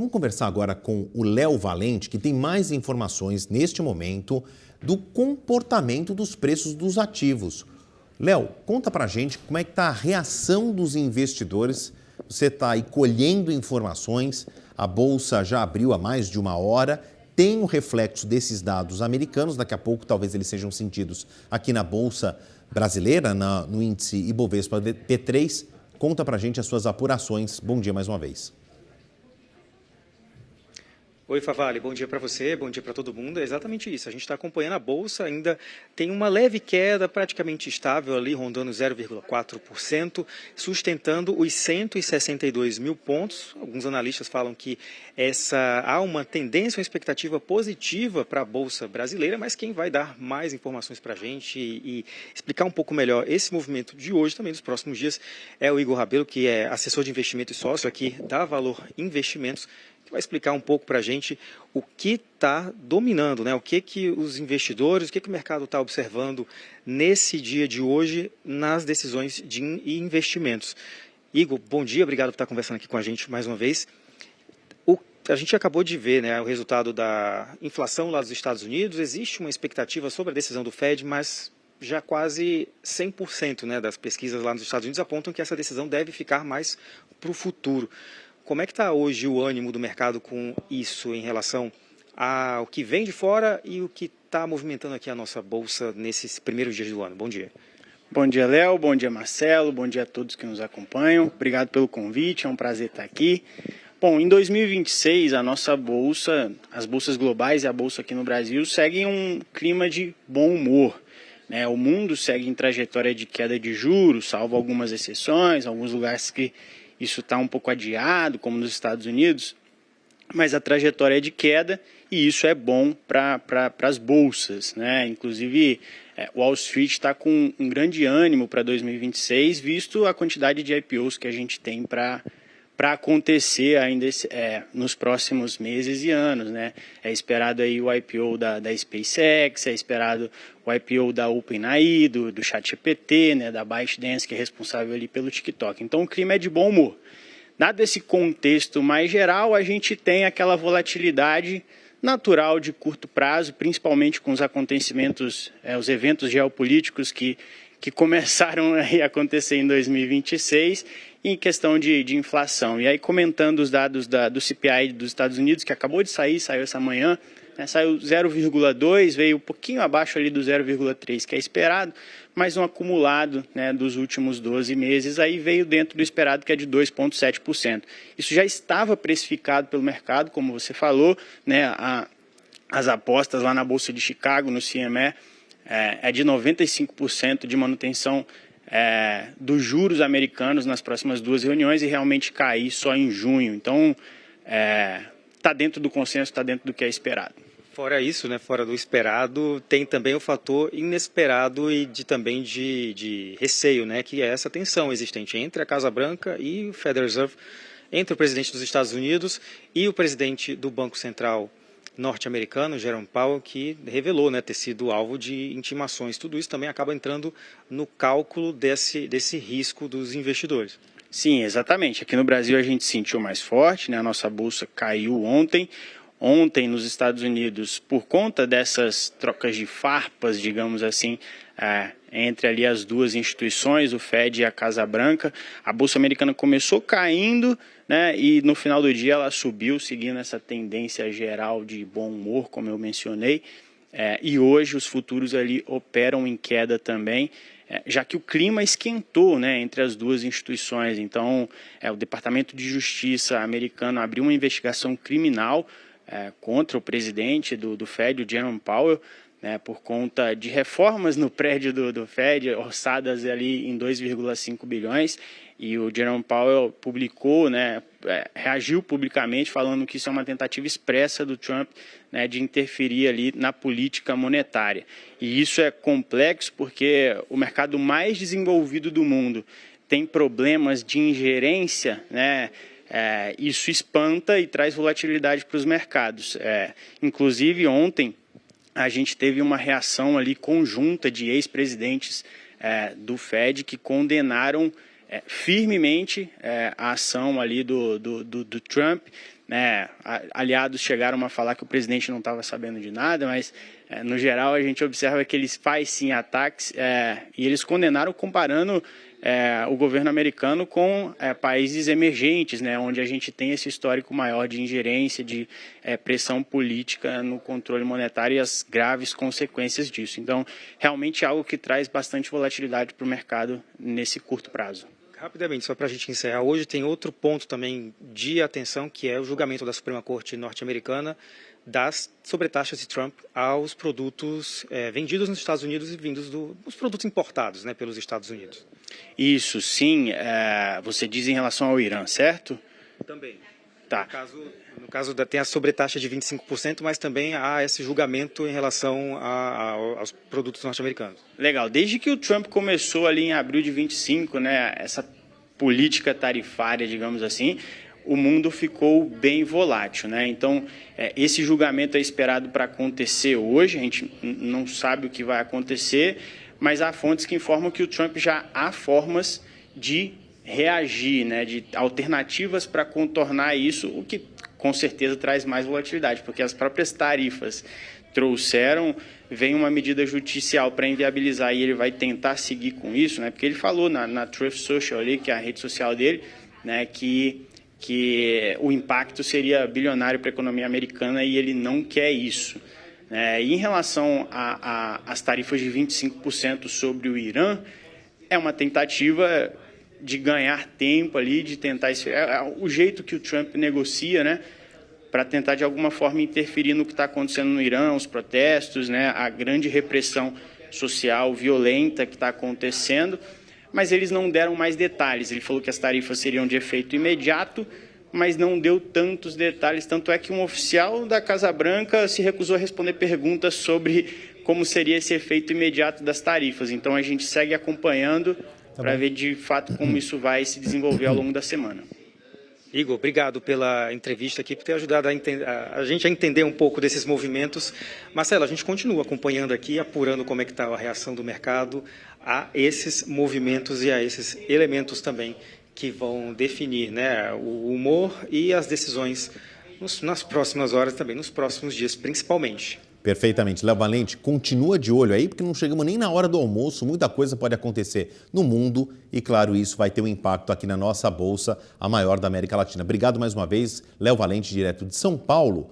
Vamos conversar agora com o Léo Valente, que tem mais informações neste momento do comportamento dos preços dos ativos. Léo, conta pra gente como é que está a reação dos investidores. Você está aí colhendo informações, a Bolsa já abriu há mais de uma hora, tem o reflexo desses dados americanos, daqui a pouco talvez eles sejam sentidos aqui na Bolsa brasileira, no índice Ibovespa P3. Conta pra gente as suas apurações. Bom dia mais uma vez. Oi, Favale, bom dia para você, bom dia para todo mundo. É exatamente isso, a gente está acompanhando a Bolsa, ainda tem uma leve queda, praticamente estável ali, rondando 0,4%, sustentando os 162 mil pontos. Alguns analistas falam que há uma tendência, uma expectativa positiva para a Bolsa brasileira, mas quem vai dar mais informações para a gente e explicar um pouco melhor esse movimento de hoje, também dos próximos dias, é o Igor Rabelo, que é assessor de investimento e sócio aqui da Valor Investimentos, que vai explicar um pouco para a gente o que está dominando, né? O que os investidores, o que o mercado está observando nesse dia de hoje nas decisões de investimentos. Igor, bom dia, obrigado por estar conversando aqui com a gente mais uma vez. A gente acabou de ver, né, o resultado da inflação lá dos Estados Unidos. Existe uma expectativa sobre a decisão do Fed, mas já quase 100%, né, das pesquisas lá nos Estados Unidos apontam que essa decisão deve ficar mais para o futuro. Como é que está hoje o ânimo do mercado com isso em relação ao que vem de fora e o que está movimentando aqui a nossa Bolsa nesses primeiros dias do ano? Bom dia. Bom dia, Léo. Bom dia, Marcelo. Bom dia a todos que nos acompanham. Obrigado pelo convite, é um prazer estar aqui. Bom, em 2026, a nossa Bolsa, as bolsas globais e a Bolsa aqui no Brasil seguem um clima de bom humor, né? O mundo segue em trajetória de queda de juros, salvo algumas exceções, alguns lugares que isso está um pouco adiado, como nos Estados Unidos, mas a trajetória é de queda e isso é bom para as bolsas, né? Inclusive, Wall Street está com um grande ânimo para 2026, visto a quantidade de IPOs que a gente tem para acontecer ainda nos próximos meses e anos, né? É esperado aí o IPO da SpaceX, é esperado o IPO da OpenAI, do ChatGPT, né, da ByteDance, que é responsável ali pelo TikTok. Então o clima é de bom humor. Dado esse contexto mais geral, a gente tem aquela volatilidade natural de curto prazo, principalmente com os acontecimentos, os eventos geopolíticos que começaram a acontecer em 2026, em questão de inflação. E aí, comentando os dados do CPI dos Estados Unidos, que acabou de sair, saiu essa manhã, né, saiu 0,2, veio um pouquinho abaixo ali do 0,3, que é esperado, mas um acumulado, né, dos últimos 12 meses aí veio dentro do esperado, que é de 2,7%. Isso já estava precificado pelo mercado, como você falou, né, as apostas lá na Bolsa de Chicago, no CME, é de 95% de manutenção dos juros americanos nas próximas duas reuniões e realmente cair só em junho. Então, está dentro do consenso, está dentro do que é esperado. Fora isso, né, fora do esperado, tem também o fator inesperado e também de receio, né, que é essa tensão existente entre a Casa Branca e o Federal Reserve, entre o presidente dos Estados Unidos e o presidente do Banco Central norte-americano, Jerome Powell, que revelou, né, ter sido alvo de intimações. Tudo isso também acaba entrando no cálculo desse risco dos investidores. Sim, exatamente. Aqui no Brasil a gente sentiu mais forte, né? A nossa bolsa caiu ontem. Ontem, nos Estados Unidos, por conta dessas trocas de farpas, digamos assim, entre ali as duas instituições, o Fed e a Casa Branca, a Bolsa Americana começou caindo, né, e no final do dia ela subiu, seguindo essa tendência geral de bom humor, como eu mencionei, e hoje os futuros ali operam em queda também, já que o clima esquentou, né, entre as duas instituições. Então, o Departamento de Justiça americano abriu uma investigação criminal contra o presidente do Fed, o Jerome Powell, né, por conta de reformas no prédio do Fed, orçadas ali em 2,5 bilhões, e o Jerome Powell publicou, né, reagiu publicamente falando que isso é uma tentativa expressa do Trump, né, de interferir ali na política monetária. E isso é complexo porque o mercado mais desenvolvido do mundo tem problemas de ingerência, né? Isso espanta e traz volatilidade para os mercados. Inclusive, ontem, a gente teve uma reação ali conjunta de ex-presidentes do Fed que condenaram firmemente a ação ali do Trump, né? Aliados chegaram a falar que o presidente não estava sabendo de nada, mas no geral a gente observa que eles fazem sim ataques e eles condenaram comparando o governo americano com países emergentes, né, onde a gente tem esse histórico maior de ingerência, de pressão política no controle monetário e as graves consequências disso. Então, realmente é algo que traz bastante volatilidade para o mercado nesse curto prazo. Rapidamente, só para a gente encerrar, hoje tem outro ponto também de atenção, que é o julgamento da Suprema Corte norte-americana das sobretaxas de Trump aos produtos vendidos nos Estados Unidos e vindos dos produtos importados, né, pelos Estados Unidos. Isso, sim. Você diz em relação ao Irã, certo? Também. Tá. No caso tem a sobretaxa de 25%, mas também há esse julgamento em relação aos produtos norte-americanos. Legal. Desde que o Trump começou ali em abril de 25, né, essa política tarifária, digamos assim, o mundo ficou bem volátil, né? Então, esse julgamento é esperado para acontecer hoje, a gente não sabe o que vai acontecer, mas há fontes que informam que o Trump já há formas de reagir, né, de alternativas para contornar isso, o que com certeza traz mais volatilidade, porque as próprias tarifas trouxeram, vem uma medida judicial para inviabilizar e ele vai tentar seguir com isso, né, porque ele falou na Truth Social ali, que é a rede social dele, né, que o impacto seria bilionário para a economia americana e ele não quer isso. E em relação às tarifas de 25% sobre o Irã, é uma tentativa de ganhar tempo ali, de tentar... o jeito que o Trump negocia, né, para tentar de alguma forma interferir no que está acontecendo no Irã, os protestos, né, a grande repressão social violenta que está acontecendo, mas eles não deram mais detalhes. Ele falou que as tarifas seriam de efeito imediato, mas não deu tantos detalhes. Tanto é que um oficial da Casa Branca se recusou a responder perguntas sobre como seria esse efeito imediato das tarifas. Então, a gente segue acompanhando para ver, de fato, como isso vai se desenvolver ao longo da semana. Igor, obrigado pela entrevista aqui, por ter ajudado a gente a entender um pouco desses movimentos. Marcelo, a gente continua acompanhando aqui, apurando como é que está a reação do mercado a esses movimentos e a esses elementos também que vão definir, né, o humor e as decisões nas próximas horas também, nos próximos dias principalmente. Perfeitamente. Léo Valente, continua de olho aí, porque não chegamos nem na hora do almoço, muita coisa pode acontecer no mundo e, claro, isso vai ter um impacto aqui na nossa Bolsa, a maior da América Latina. Obrigado mais uma vez, Léo Valente, direto de São Paulo,